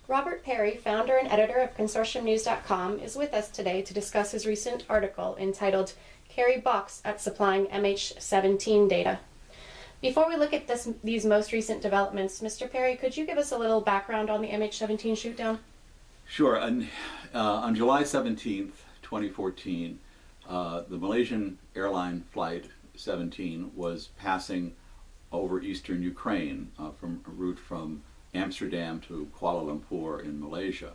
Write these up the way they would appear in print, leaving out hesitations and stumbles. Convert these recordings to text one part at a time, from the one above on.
Robert Parry, founder and editor of Consortiumnews.com, is with us today to discuss his recent article entitled Kerry Balks at Supplying MH-17 Data. Before we look at these most recent developments, Mr. Parry, could you give us a little background on the MH-17 shootdown? Sure. On July 17th, 2014, the Malaysian airline flight 17 was passing over eastern Ukraine from a route from Amsterdam to Kuala Lumpur in Malaysia.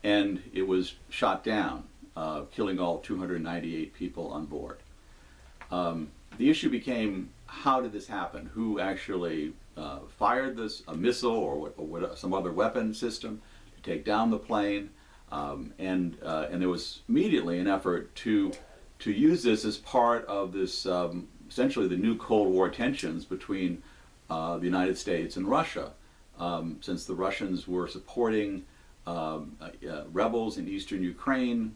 And it was shot down, killing all 298 people on board. The issue became, how did this happen? Who actually fired this, a missile or some other weapon system to take down the plane? And there was immediately an effort to use this as part of this, essentially the new Cold War tensions between the United States and Russia. Since the Russians were supporting rebels in eastern Ukraine,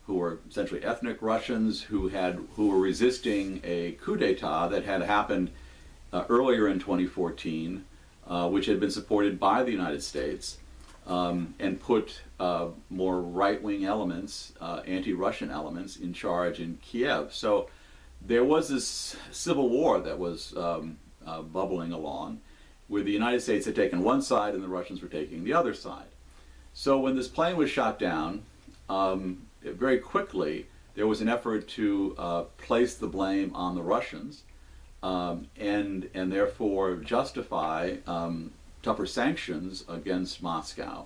who were essentially ethnic Russians who were resisting a coup d'etat that had happened earlier in 2014, which had been supported by the United States, and put more right-wing elements, anti-Russian elements, in charge in Kiev. So there was this civil war that was bubbling along, where the United States had taken one side and the Russians were taking the other side. So when this plane was shot down, very quickly there was an effort to place the blame on the Russians and therefore justify tougher sanctions against Moscow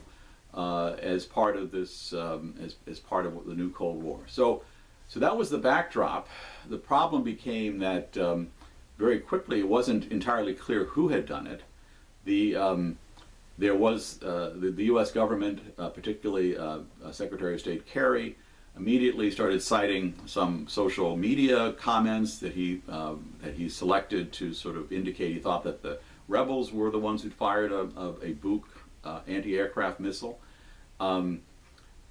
as part of this, as part of the new Cold War. So that was the backdrop. The problem became that very quickly it wasn't entirely clear who had done it. There was the U.S. government, particularly Secretary of State Kerry, immediately started citing some social media comments that he selected to sort of indicate he thought that the rebels were the ones who fired a Buk anti-aircraft missile.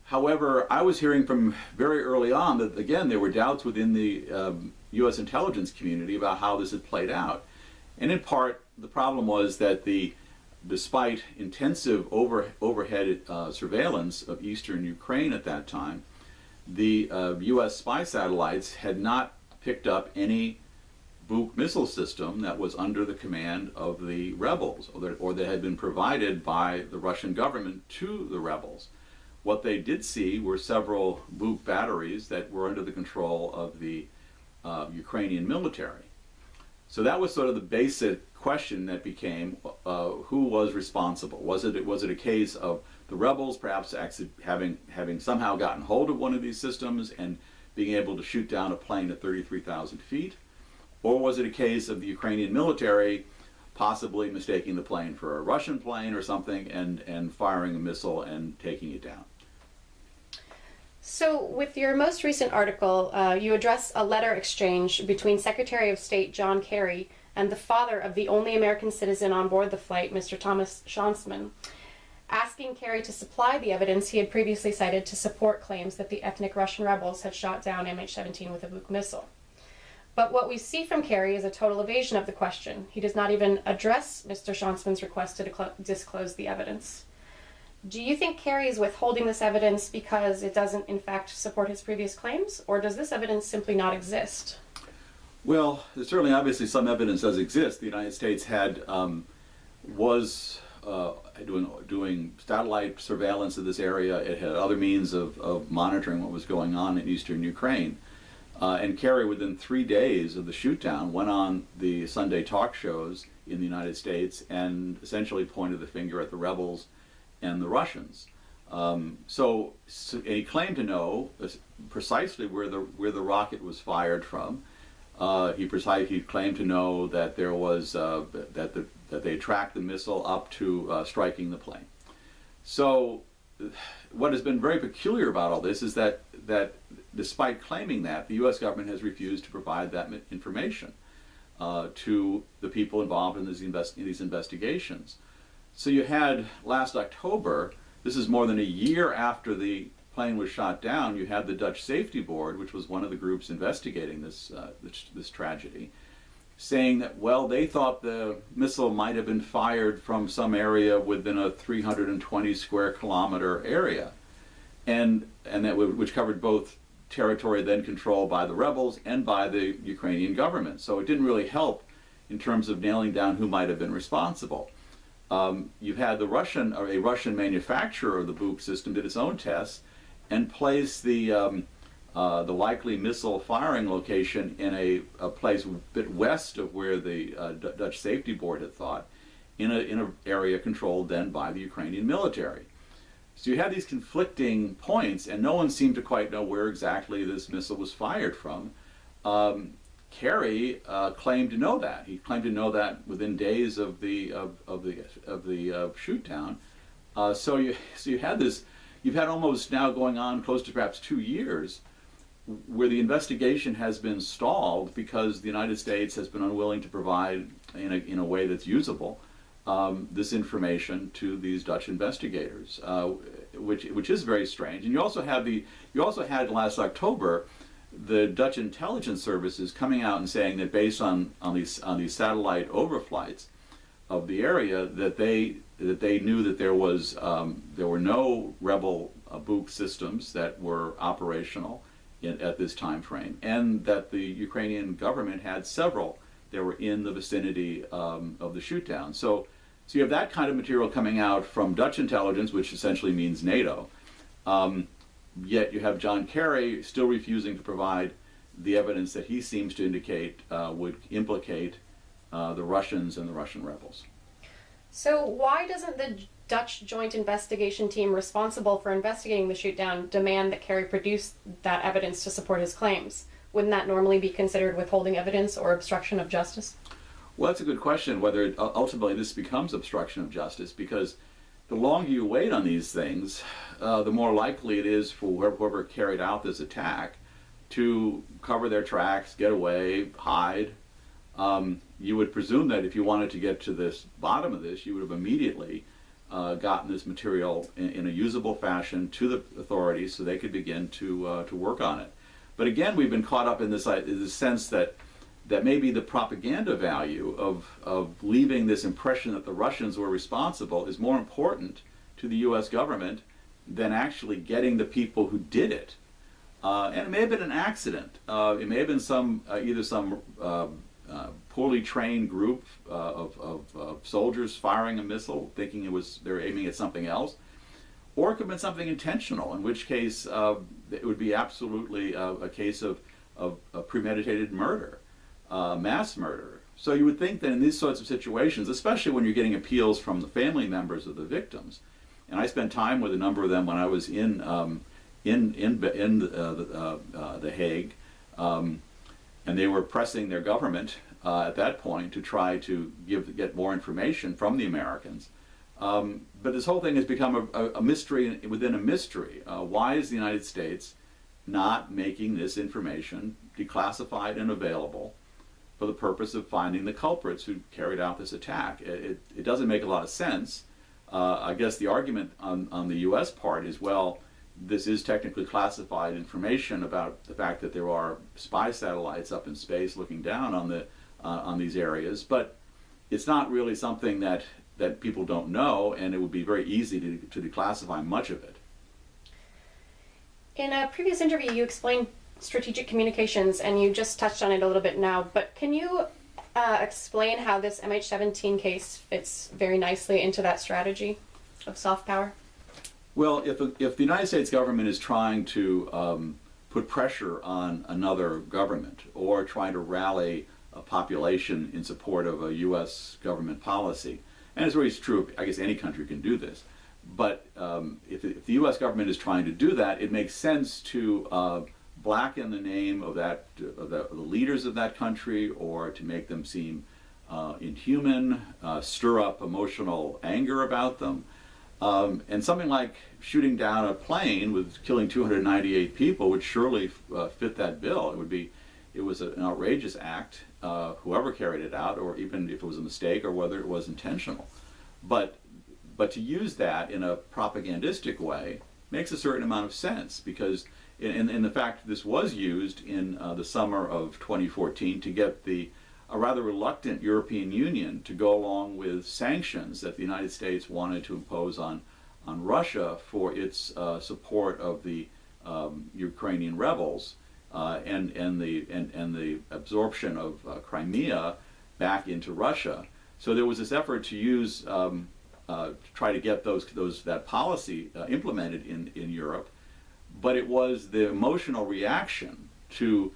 However, I was hearing from very early on that, again, there were doubts within the U.S. intelligence community about how this had played out. And in part, the problem was that despite intensive overhead surveillance of eastern Ukraine at that time, the U.S. spy satellites had not picked up any Buk missile system that was under the command of the rebels, or that had been provided by the Russian government to the rebels. What they did see were several Buk batteries that were under the control of the Ukrainian military. So that was sort of the basic question that became, who was responsible? Was it a case of the rebels perhaps having somehow gotten hold of one of these systems and being able to shoot down a plane at 33,000 feet? Or was it a case of the Ukrainian military possibly mistaking the plane for a Russian plane or something and firing a missile and taking it down? So with your most recent article, you address a letter exchange between Secretary of State John Kerry and the father of the only American citizen on board the flight, Mr. Thomas Schonsman, asking Kerry to supply the evidence he had previously cited to support claims that the ethnic Russian rebels had shot down MH-17 with a Buk missile. But what we see from Kerry is a total evasion of the question. He does not even address Mr. Schonsman's request to disclose the evidence. Do you think Kerry is withholding this evidence because it doesn't, in fact, support his previous claims, or does this evidence simply not exist? Well, there's certainly obviously some evidence does exist. The United States was doing satellite surveillance of this area. It had other means of monitoring what was going on in eastern Ukraine. And Kerry, within 3 days of the shootdown, went on the Sunday talk shows in the United States and essentially pointed the finger at the rebels and the Russians. So he claimed to know precisely where the rocket was fired from. He claimed to know that there was that they tracked the missile up to striking the plane. So what has been very peculiar about all this is that despite claiming that, the U.S. government has refused to provide that information to the people involved in these investigations. So you had last October, this is more than a year after the plane was shot down, you had the Dutch Safety Board, which was one of the groups investigating this tragedy, saying that, well, they thought the missile might have been fired from some area within a 320 square kilometer area, and which covered both territory then controlled by the rebels and by the Ukrainian government. So it didn't really help in terms of nailing down who might have been responsible. You've had a Russian manufacturer of the Buk system did its own tests and placed the likely missile firing location in a place a bit west of where the Dutch Safety Board had thought, in an area controlled then by the Ukrainian military. So you had these conflicting points, and no one seemed to quite know where exactly this missile was fired from. Kerry claimed to know that. He claimed to know that within days of the shoot down. So you had this. You've had almost now going on close to perhaps 2 years, where the investigation has been stalled because the United States has been unwilling to provide in a way that's usable this information to these Dutch investigators, which is very strange. And you also had last October the Dutch intelligence services coming out and saying that based on these satellite overflights of the area, that they knew that there were no rebel Buk systems that were operational at this time frame, and that the Ukrainian government had several that were in the vicinity of the shoot down. So you have that kind of material coming out from Dutch intelligence, which essentially means NATO. Yet you have John Kerry still refusing to provide the evidence that he seems to indicate would implicate the Russians and the Russian rebels. So why doesn't the Dutch joint investigation team responsible for investigating the shootdown demand that Kerry produce that evidence to support his claims? Wouldn't that normally be considered withholding evidence or obstruction of justice? Well, that's a good question, whether ultimately this becomes obstruction of justice, because the longer you wait on these things, the more likely it is for whoever carried out this attack to cover their tracks, get away, hide. You would presume that if you wanted to get to this bottom of this, you would have immediately gotten this material in a usable fashion to the authorities so they could begin to work on it. But again, we've been caught up in this sense that maybe the propaganda value of leaving this impression that the Russians were responsible is more important to the U.S. government than actually getting the people who did it. And it may have been an accident. It may have been either some poorly trained group of soldiers firing a missile, thinking they were aiming at something else, or it could have been something intentional, in which case it would be absolutely a case of premeditated murder, mass murder. So you would think that in these sorts of situations, especially when you're getting appeals from the family members of the victims, and I spent time with a number of them when I was in The Hague, and they were pressing their government at that point to try to get more information from the Americans. But this whole thing has become a mystery within a mystery. Why is the United States not making this information declassified and available for the purpose of finding the culprits who carried out this attack? It doesn't make a lot of sense. I guess the argument on the U.S. part is, well, this is technically classified information about the fact that there are spy satellites up in space looking down on these areas, but it's not really something that people don't know, and it would be very easy to declassify much of it. In a previous interview, you explained strategic communications, and you just touched on it a little bit now, but can you explain how this MH-17 case fits very nicely into that strategy of soft power? Well, if the United States government is trying to put pressure on another government or trying to rally a population in support of a U.S. government policy, and it's really true, I guess any country can do this, but if the U.S. government is trying to do that, it makes sense to blacken the name of the leaders of that country, or to make them seem inhuman, stir up emotional anger about them. And something like shooting down a plane with killing 298 people would surely fit that bill. It was an outrageous act, whoever carried it out, or even if it was a mistake or whether it was intentional. But to use that in a propagandistic way makes a certain amount of sense, because in the fact this was used in the summer of 2014 to get the a rather reluctant European Union to go along with sanctions that the United States wanted to impose on Russia for its support of the Ukrainian rebels and the absorption of Crimea back into Russia. So there was this effort to use to try to get that policy implemented in Europe, but it was the emotional reaction to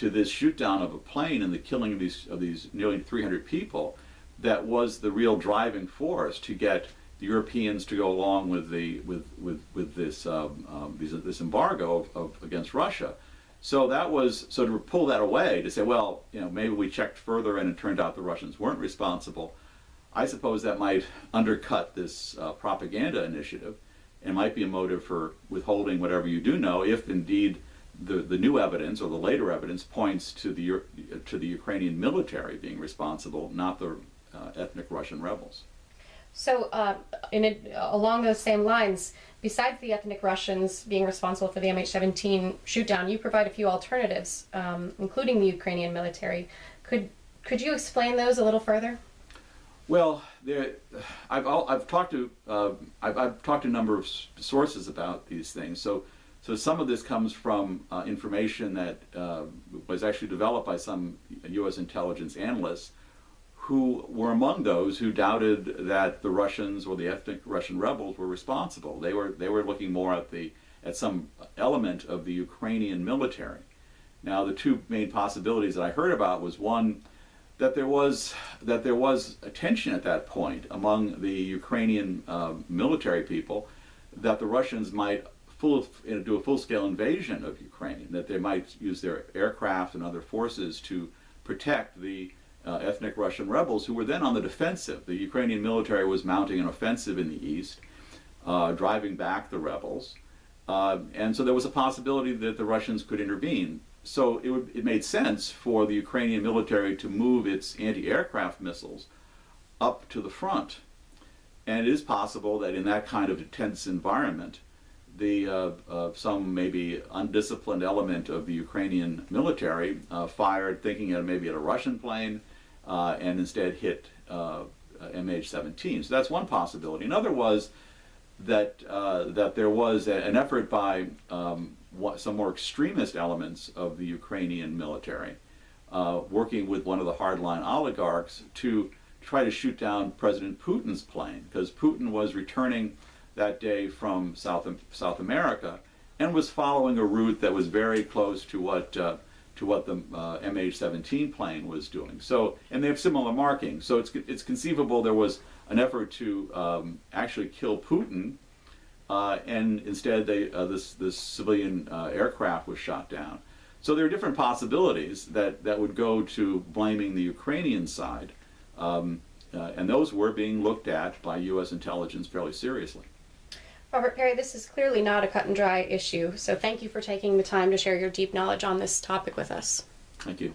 this shoot down of a plane and the killing of these nearly 300 people that was the real driving force to get the Europeans to go along with this embargo against Russia. So to pull that away, to say, well, maybe we checked further and it turned out the Russians weren't responsible. I suppose that might undercut this propaganda initiative and might be a motive for withholding whatever you do know, if indeed the new evidence or the later evidence points to the Ukrainian military being responsible, not the ethnic Russian rebels. So, along those same lines, besides the ethnic Russians being responsible for the MH-17 shootdown, you provide a few alternatives, including the Ukrainian military. Could you explain those a little further? Well, I've talked to a number of sources about these things. So some of this comes from information that was actually developed by some U.S. intelligence analysts who were among those who doubted that the Russians or the ethnic Russian rebels were responsible. They were looking more at some element of the Ukrainian military. Now, the two main possibilities that I heard about was one, that there was a tension at that point among the Ukrainian military people, that the Russians might do a full-scale invasion of Ukraine, that they might use their aircraft and other forces to protect the ethnic Russian rebels who were then on the defensive. The Ukrainian military was mounting an offensive in the east, driving back the rebels, and so there was a possibility that the Russians could intervene. So it made sense for the Ukrainian military to move its anti-aircraft missiles up to the front. And it is possible that in that kind of tense environment, some maybe undisciplined element of the Ukrainian military fired, thinking maybe at a Russian plane, and instead hit MH-17. So that's one possibility. Another was that there was an effort by some more extremist elements of the Ukrainian military, working with one of the hardline oligarchs to try to shoot down President Putin's plane, because Putin was returning that day from South America and was following a route that was very close to what the MH-17 plane was doing. So, and they have similar markings. So it's conceivable there was an effort to actually kill Putin, and instead this civilian aircraft was shot down. So there are different possibilities that would go to blaming the Ukrainian side, and those were being looked at by U.S. intelligence fairly seriously. Robert Parry, this is clearly not a cut and dry issue, so thank you for taking the time to share your deep knowledge on this topic with us. Thank you.